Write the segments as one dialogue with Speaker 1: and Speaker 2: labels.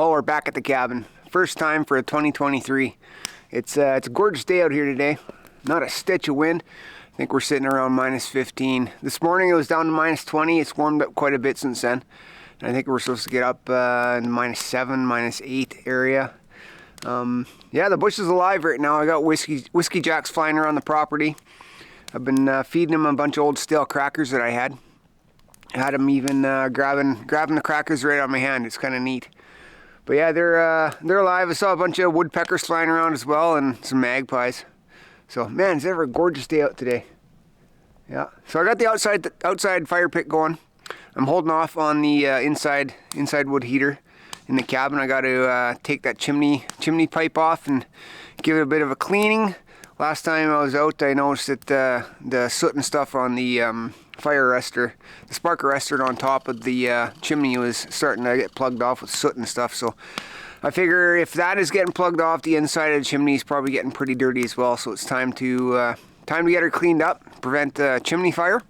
Speaker 1: Well, we're back at the cabin. First time for 2023. It's a gorgeous day out here today. Not a stitch of wind. I think we're sitting around minus 15. This morning it was down to minus 20. It's warmed up quite a bit since then. And I think we're supposed to get up in minus 7, minus 8 area. Yeah, the bush is alive right now. I got whiskey jacks flying around the property. I've been feeding them a bunch of old stale crackers that I had. I had them even grabbing the crackers right on my hand. It's kind of neat. But yeah, they're alive. I saw a bunch of woodpeckers flying around as well, and some magpies. So man, it's ever a gorgeous day out today. Yeah. So I got the outside fire pit going. I'm holding off on the inside wood heater in the cabin. I got to take that chimney pipe off and give it a bit of a cleaning. Last time I was out, I noticed that the soot and stuff on the fire arrestor, the spark arrestor on top of the chimney was starting to get plugged off with soot and stuff. So I figure if that is getting plugged off, the inside of the chimney is probably getting pretty dirty as well. So it's time to get her cleaned up, prevent chimney fire.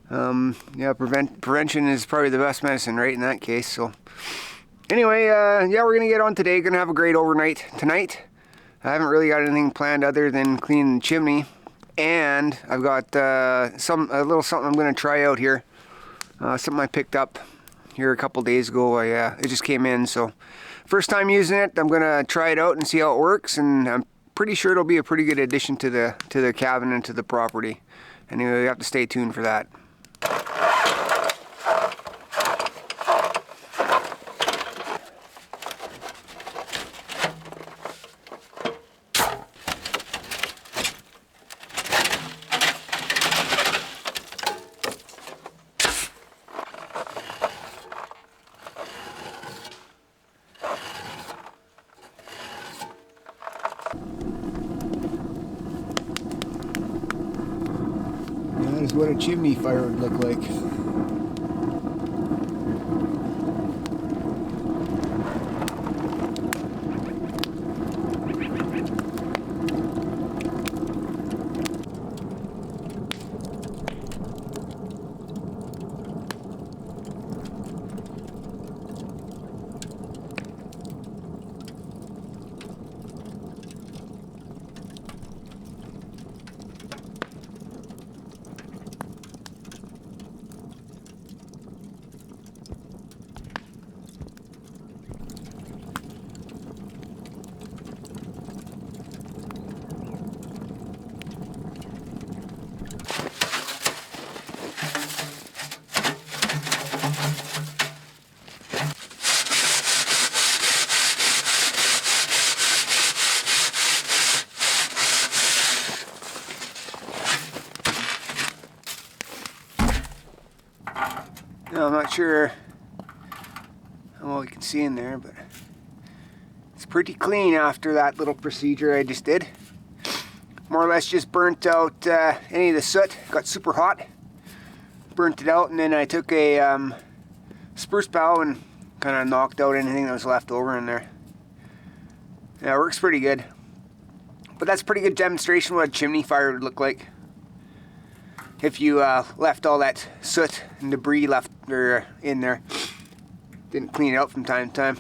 Speaker 1: Yeah, prevention is probably the best medicine, right, in that case. So anyway, yeah, we're gonna get on today. Gonna have a great overnight tonight. I haven't really got anything planned other than cleaning the chimney, and I've got a little something I'm going to try out here. Something I picked up here a couple days ago. It just came in, so first time using it. I'm going to try it out and see how it works, and I'm pretty sure it'll be a pretty good addition to the cabin and to the property. Anyway, you have to stay tuned for that. That is what a chimney fire would look like. Now, I'm not sure how well you can see in there, but it's pretty clean after that little procedure I just did. More or less just burnt out any of the soot. Got super hot, burnt it out, and then I took a spruce bough and kind of knocked out anything that was left over in there. Yeah, it works pretty good. But that's a pretty good demonstration of what a chimney fire would look like if you left all that soot and debris left in there. Didn't clean it out from time to time.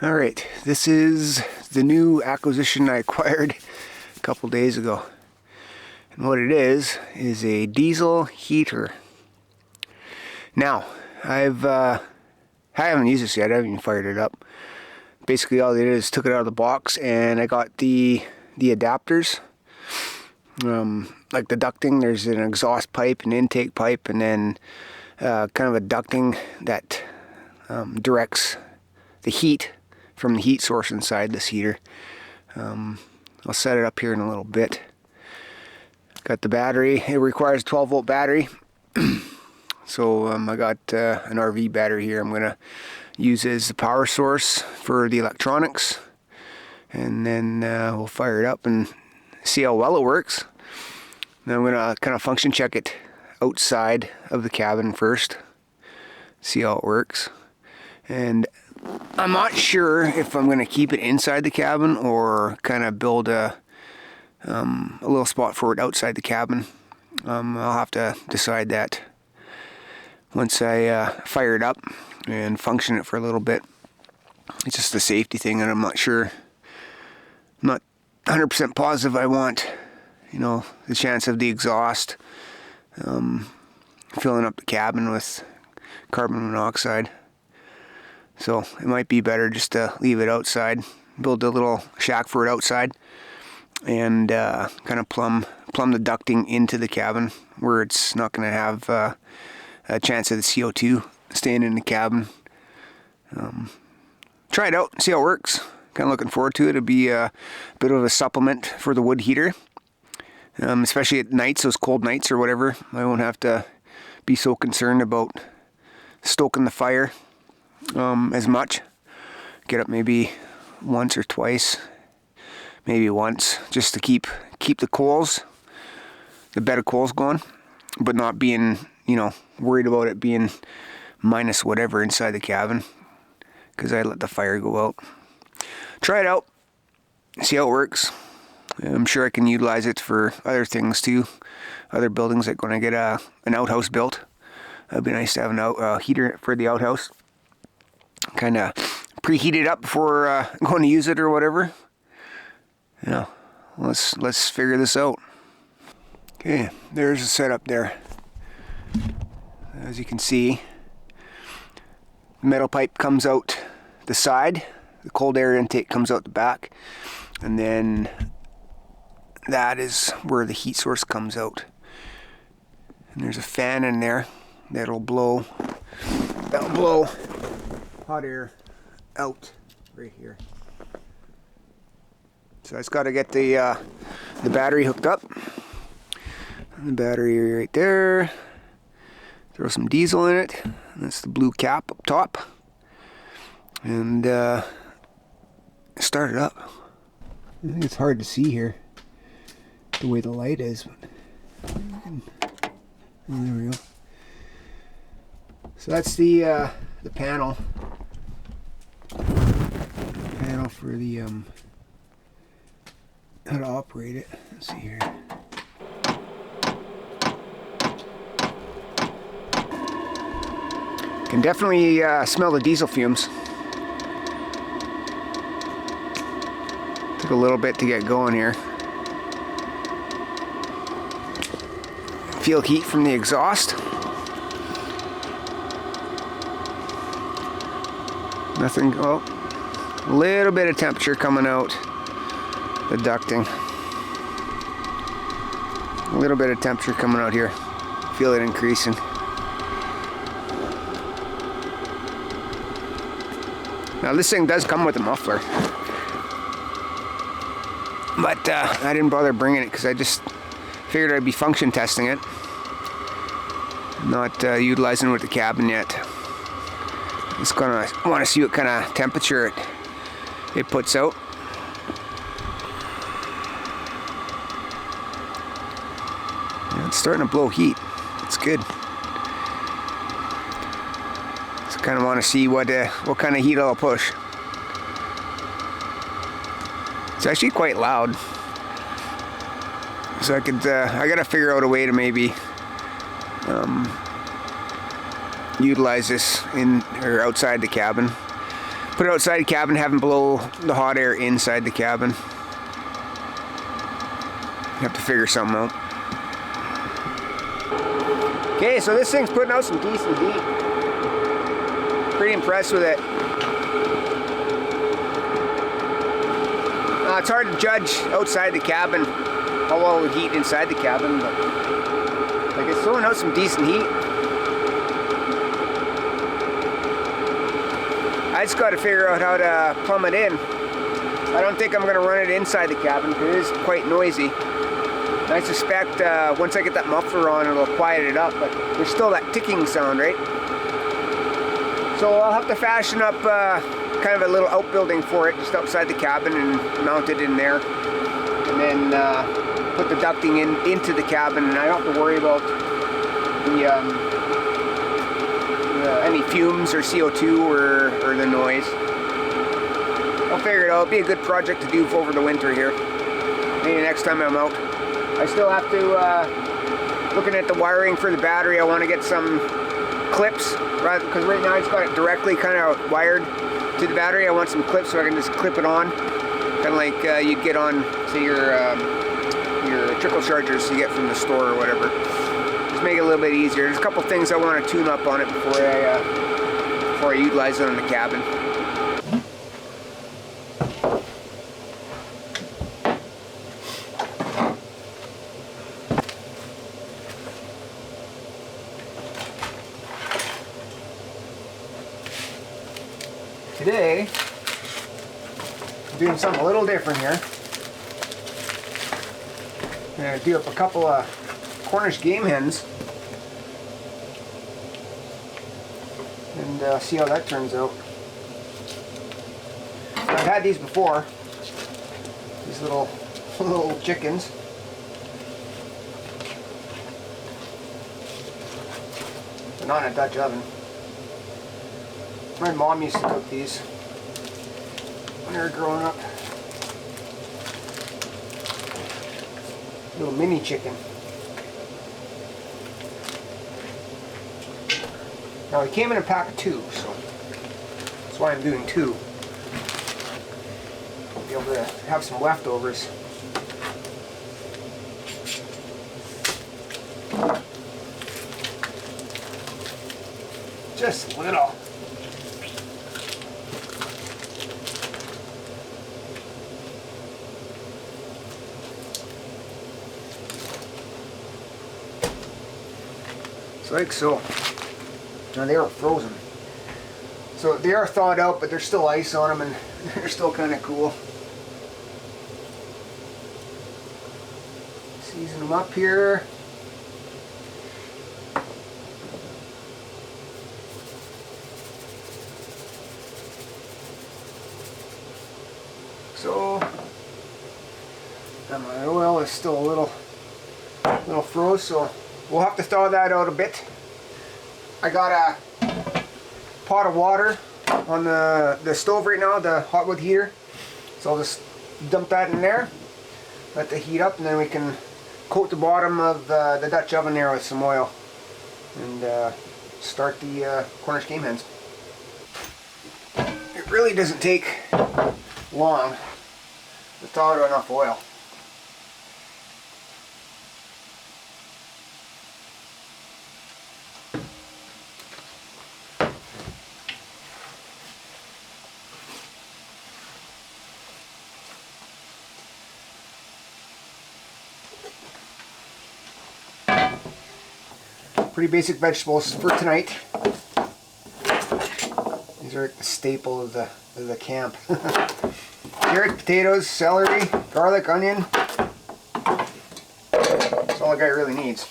Speaker 1: Alright, this is the new acquisition I acquired a couple days ago. And what it is a diesel heater. Now, I haven't used this yet. I haven't even fired it up. Basically all they did is took it out of the box, and I got the adapters. Like the ducting, there's an exhaust pipe, an intake pipe, and then kind of a ducting that directs the heat from the heat source inside this heater. I'll set it up here in a little bit. Got the battery. It requires a 12-volt battery. So I got an RV battery here. I'm gonna uses the power source for the electronics, and then we'll fire it up and see how well it works. Then I'm gonna kind of function check it outside of the cabin first, see how it works. And I'm not sure if I'm gonna keep it inside the cabin or kind of build a little spot for it outside the cabin. I'll have to decide that once I fire it up and function it for a little bit. It's just a safety thing, and I'm not sure. I'm not 100% positive I want, you know, the chance of the exhaust filling up the cabin with carbon monoxide. So it might be better just to leave it outside, build a little shack for it outside, and kind of plumb the ducting into the cabin where it's not going to have a chance of the CO2 staying in the cabin. Try it out, see how it works. Kind of looking forward to it. It'll be a bit of a supplement for the wood heater, especially at nights, those cold nights or whatever. I won't have to be so concerned about stoking the fire as much. Get up maybe once or twice, maybe once, just to keep the coals, the bed of coals going, but not being, you know, worried about it being minus whatever inside the cabin, because I let the fire go out. Try it out, see how it works. I'm sure I can utilize it for other things too, other buildings, like when I get an outhouse built. It'd be nice to have a heater for the outhouse. Kind of preheat it up before going to use it or whatever. You know, let's figure this out. Okay, there's the setup there. As you can see, the metal pipe comes out the side, the cold air intake comes out the back, and then that is where the heat source comes out. And there's a fan in there that'll blow hot air out right here. So I just got to get the battery hooked up. The battery right there. Throw some diesel in it. That's the blue cap up top. And start it up. I think it's hard to see here, the way the light is. Oh, there we go. So that's the panel. Panel for the how to operate it. Let's see here. Can definitely smell the diesel fumes. Took a little bit to get going here. Feel heat from the exhaust. Nothing, oh, a little bit of temperature coming out the ducting. A little bit of temperature coming out here. Feel it increasing. Now this thing does come with a muffler, but I didn't bother bringing it because I just figured I'd be function testing it, not utilizing it with the cabin yet. Just gonna want to see what kind of temperature it puts out. Yeah, it's starting to blow heat. It's good. Just kind of want to see what kind of heat it'll push. It's actually quite loud. So I gotta figure out a way to maybe utilize this in or outside the cabin. Put it outside the cabin, have it blow the hot air inside the cabin. Have to figure something out. Okay, so this thing's putting out some decent heat. Pretty impressed with it. It's hard to judge outside the cabin how well it would heat inside the cabin, but like it's throwing out some decent heat. I just got to figure out how to plumb it in. I don't think I'm going to run it inside the cabin because it is quite noisy. And I suspect once I get that muffler on, it'll quiet it up, but there's still that ticking sound, right? So I'll have to fashion up kind of a little outbuilding for it just outside the cabin and mount it in there. And then put the ducting into the cabin, and I don't have to worry about any fumes or CO2 or the noise. I'll figure it out. It'll be a good project to do over the winter here. Maybe next time I'm out. I still have to, looking at the wiring for the battery, I want to get some clips, because right now it's got it directly kind of wired to the battery. I want some clips so I can just clip it on, kind of like you'd get on, say, your trickle chargers you get from the store or whatever. Just make it a little bit easier. There's a couple things I want to tune up on it before I utilize it on the cabin. Today, I'm doing something a little different here. I'm going to do up a couple of Cornish game hens and see how that turns out. I've had these before, these little chickens. They're not in a Dutch oven. My mom used to cook these when they were growing up. Little mini chicken. Now it came in a pack of 2, so that's why I'm doing 2. I'll be able to have some leftovers. Just a little. Like so. Now they are frozen. So they are thawed out, but there's still ice on them and they're still kind of cool. Season them up here. So, and my oil is still a little froze, so we'll have to thaw that out a bit. I got a pot of water on the stove right now, the hot wood heater. So I'll just dump that in there, let the heat up, and then we can coat the bottom of the Dutch oven there with some oil and start the Cornish game hens. It really doesn't take long to thaw out enough oil. Pretty basic vegetables for tonight. These are the staple of the camp. Carrot, potatoes, celery, garlic, onion. That's all a guy really needs.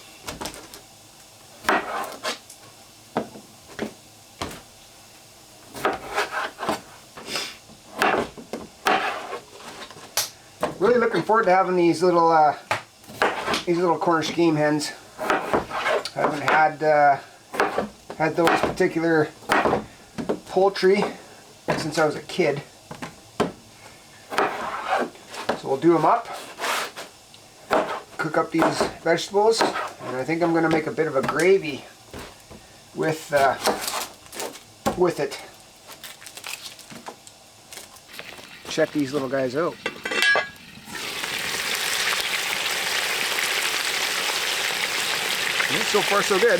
Speaker 1: Really looking forward to having these little Cornish game hens. I haven't had those particular poultry since I was a kid. So we'll do them up, cook up these vegetables, and I think I'm going to make a bit of a gravy with it. Check these little guys out. So far so good.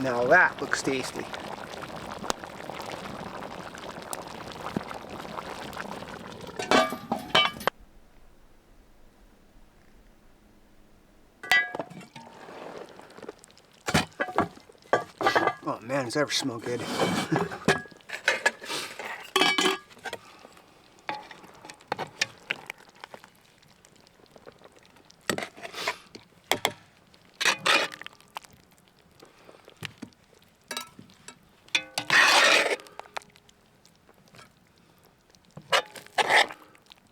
Speaker 1: Now that looks tasty. Man, does that ever smell good.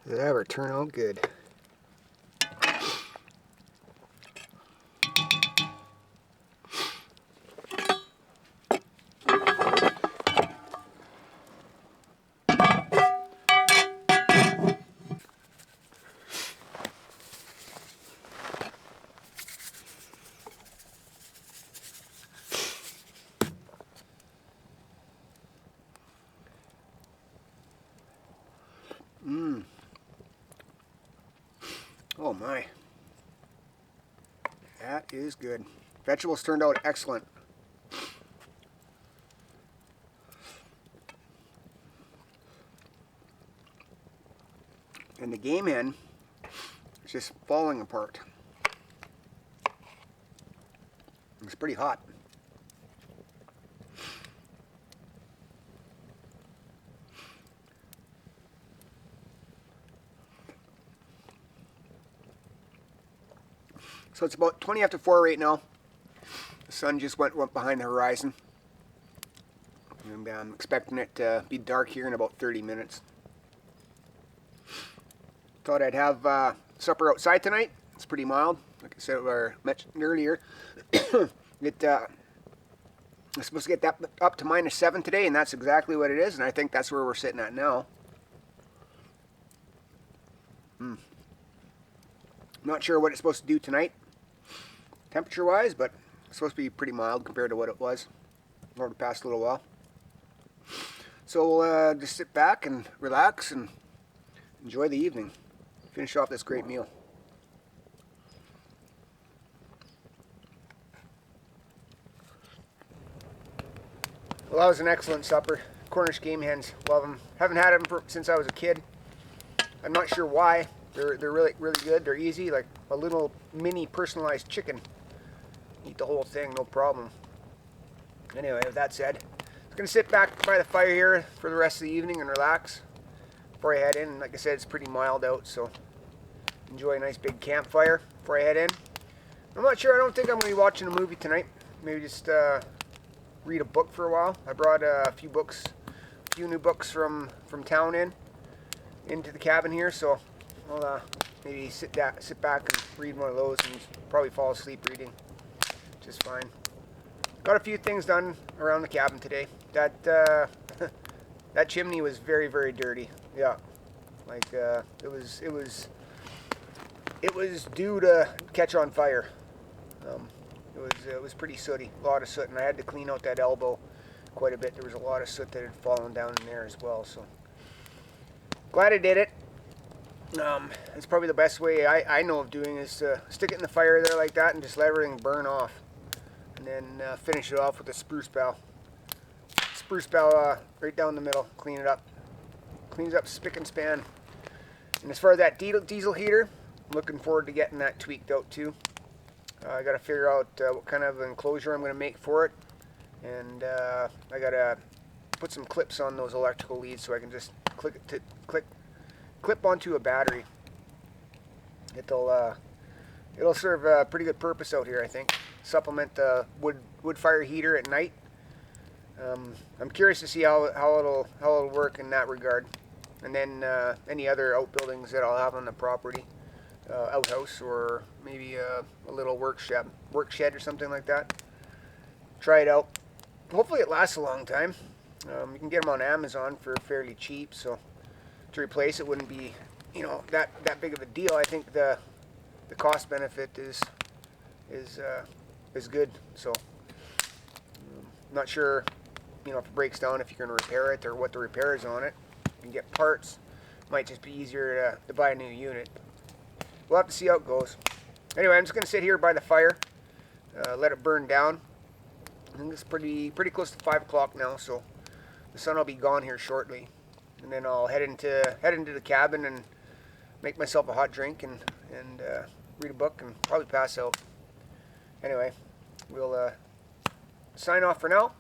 Speaker 1: Did that ever turn out good? Mmm. Oh my. That is good. Vegetables turned out excellent. And the game hen is just falling apart. It's pretty hot. So it's about 20 after 4 right now. The sun just went behind the horizon. And I'm expecting it to be dark here in about 30 minutes. Thought I'd have supper outside tonight. It's pretty mild. Like I said, or mentioned earlier, I'm supposed to get that up to -7 today, and that's exactly what it is, and I think that's where we're sitting at now. Not sure what it's supposed to do tonight, temperature-wise, but it's supposed to be pretty mild compared to what it was over the past little while. So we'll just sit back and relax and enjoy the evening. Finish off this great meal. Well, that was an excellent supper. Cornish game hens, love them. Haven't had them since I was a kid. I'm not sure why. They're really good. They're easy, like a little mini personalized chicken. Eat the whole thing, no problem. Anyway, with that said, I'm gonna sit back by the fire here for the rest of the evening and relax before I head in. Like I said, it's pretty mild out, so enjoy a nice big campfire before I head in. I'm not sure. I don't think I'm gonna be watching a movie tonight. Maybe just read a book for a while. I brought a few new books from town into the cabin here, so I'll maybe sit back and read one of those and probably fall asleep reading just fine. Got a few things done around the cabin today. That that chimney was very dirty. Yeah, like it was due to catch on fire. It was pretty sooty, a lot of soot, and I had to clean out that elbow quite a bit. There was a lot of soot that had fallen down in there as well, so glad I did it. It's probably the best way I know of doing is to stick it in the fire there like that and just let everything burn off, and then finish it off with a spruce bough. Spruce bough right down the middle, clean it up. Cleans up spick and span. And as far as that diesel heater, I'm looking forward to getting that tweaked out too. I got to figure out what kind of enclosure I'm going to make for it, and I got to put some clips on those electrical leads so I can just clip onto a battery. It'll serve a pretty good purpose out here, I think. Supplement the wood fire heater at night. I'm curious to see how it'll work in that regard, and then any other outbuildings that I'll have on the property. Outhouse or maybe a little work shed or something like that. Try it out. Hopefully it lasts a long time. You can get them on Amazon for fairly cheap, so to replace it wouldn't be, that big of a deal. I think the cost benefit is good. So I'm not sure, if it breaks down, if you can repair it or what the repair is on it. You can get parts. Might just be easier to buy a new unit. We'll have to see how it goes. Anyway, I'm just going to sit here by the fire, let it burn down. I think it's pretty close to 5 o'clock now, so the sun will be gone here shortly. And then I'll head into the cabin and make myself a hot drink and read a book and probably pass out. Anyway, we'll sign off for now.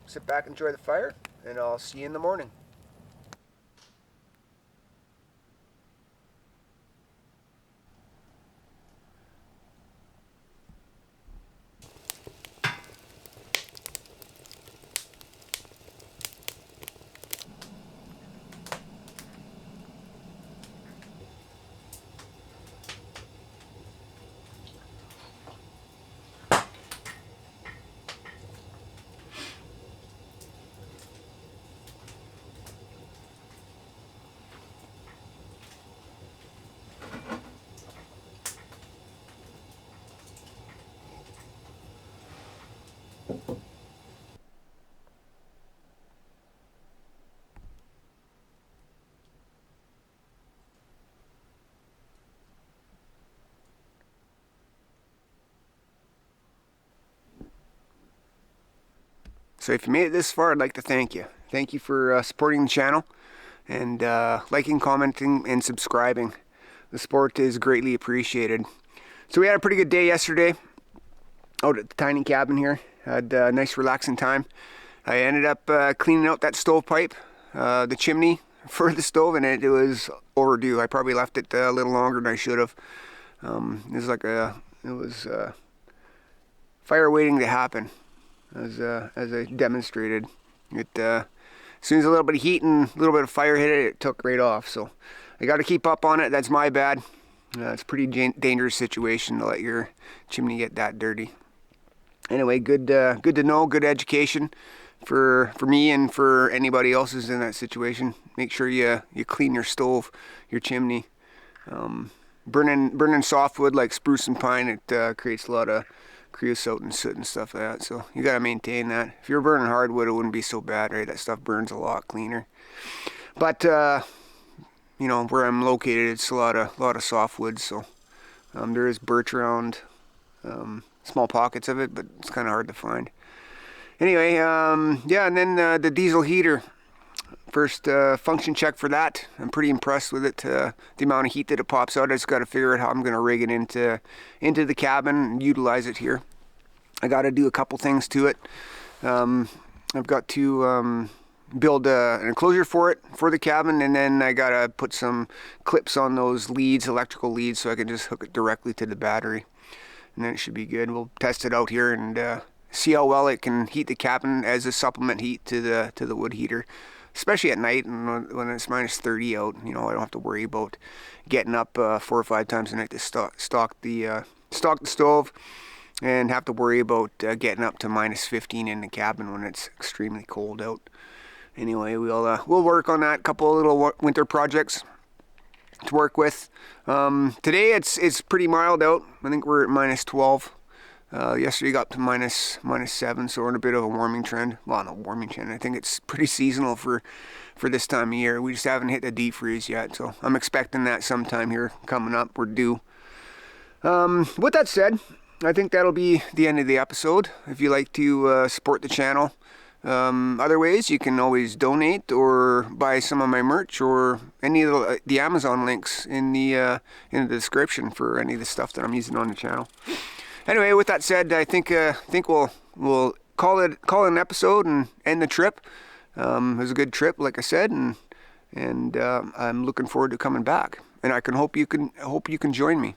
Speaker 1: sit back, enjoy the fire, and I'll see you in the morning. So if you made it this far, I'd like to thank you. Thank you for supporting the channel and liking, commenting, and subscribing. The support is greatly appreciated. So we had a pretty good day yesterday out at the tiny cabin here. Had a nice relaxing time. I ended up cleaning out that stovepipe, the chimney for the stove, and it was overdue. I probably left it a little longer than I should have. It was fire waiting to happen. As I demonstrated, as soon as a little bit of heat and a little bit of fire hit it, it took right off. So I got to keep up on it. That's my bad. It's a pretty dangerous situation to let your chimney get that dirty. Anyway, good to know. Good education for me and for anybody else who's in that situation. Make sure you clean your stove, your chimney. Burning softwood like spruce and pine, it creates a lot of creosote and soot and stuff like that, so you got to maintain that. If you're burning hardwood, it wouldn't be so bad, right? That stuff burns a lot cleaner. But you know, where I'm located, it's a lot of softwood, so there is birch around, small pockets of it, but it's kind of hard to find. Anyway, yeah, and then the diesel heater. First function check for that. I'm pretty impressed with it. The amount of heat that it pops out. I just got to figure out how I'm going to rig it into the cabin and utilize it here. I got to do a couple things to it. I've got to build an enclosure for it for the cabin, and then I got to put some clips on those leads, electrical leads, so I can just hook it directly to the battery, and then it should be good. We'll test it out here and see how well it can heat the cabin as a supplement heat to the wood heater. Especially at night and when it's minus 30 out, you know, I don't have to worry about getting up 4 or 5 times a night to stock the stove, and have to worry about getting up to minus 15 in the cabin when it's extremely cold out. Anyway, we'll work on that. Couple of little winter projects to work with. Today it's pretty mild out. I think we're at minus 12. Yesterday got up to minus 7, so we're in a bit of a warming trend. Well, not a warming trend. I think it's pretty seasonal for this time of year. We just haven't hit the deep freeze yet, so I'm expecting that sometime here coming up. We're due. With that said, I think that'll be the end of the episode. If you like to support the channel, other ways, you can always donate or buy some of my merch or any of the Amazon links in the description for any of the stuff that I'm using on the channel. Anyway, with that said, I think we'll call it an episode and end the trip. It was a good trip, like I said, and I'm looking forward to coming back. And I hope you can join me.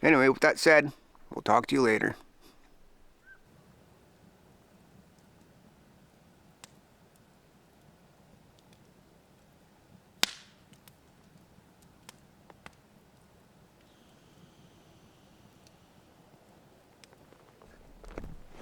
Speaker 1: Anyway, with that said, we'll talk to you later.